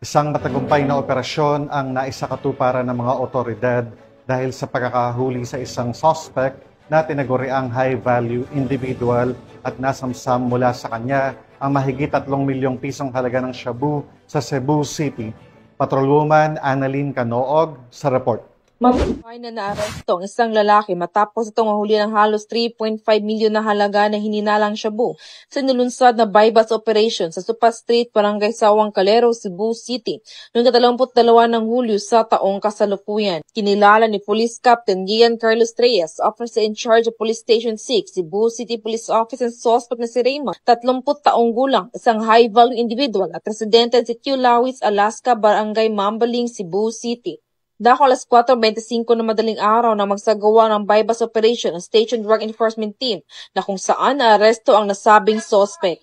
Isang matagumpay na operasyon ang naisakatuparan ng mga otoridad dahil sa pagkakahuli sa isang suspect na tinaguriang high-value individual at nasamsam mula sa kanya ang mahigit 3 milyong pisong halaga ng shabu sa Cebu City. Patrolwoman Annalyn Canoog sa report. Mapapay na naaresto ang isang lalaki matapos itong mahuli ng halos 3.5 milyon na halaga na hininalang shabu sa nilunsad na bypass operation sa Supa Street, Barangay Sawang Calero, Cebu City noong 22 ng Hulyo sa taong kasalukuyan. Kinilala ni Police Captain Gian Carlos Reyes, Officer in Charge of Police Station 6, Cebu City Police Office, and suspect na si Raymond, 30 taong gulang, isang high-value individual at residente sa Lawis, Alaska, Barangay Mambaling, Cebu City. Dako alas 4:25 na madaling araw na magsagawa ng bypass operation ang Station Drug Enforcement Team na kung saan naaresto ang nasabing suspect.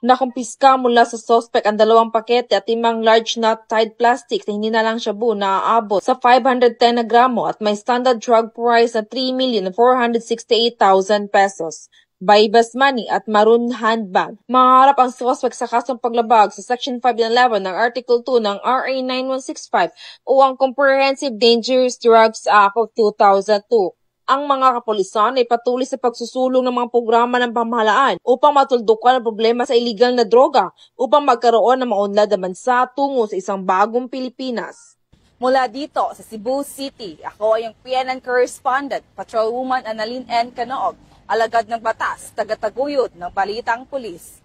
Nakumpiska mula sa suspect ang 2 pakete at 5 large nut-tied plastic na hininalang shabu na aabot sa 510 na gramo at may standard drug price na 3,468,000 pesos. Bypass money at maroon handbag. Maharap ang suspect sa kasong paglabag sa Section 511 ng Article 2 ng RA 9165 o ang Comprehensive Dangerous Drugs Act of 2002. Ang mga kapulisan ay patuloy sa pagsusulong ng mga programa ng pamahalaan upang matuldukan ang problema sa iligal na droga upang magkaroon ng maunlad na bansa tungo sa isang bagong Pilipinas. Mula dito sa Cebu City, ako ay ang PNN correspondent, Patrolwoman Annalyn N. Canoog, alagad ng batas, tagataguyod ng Balitang Pulis.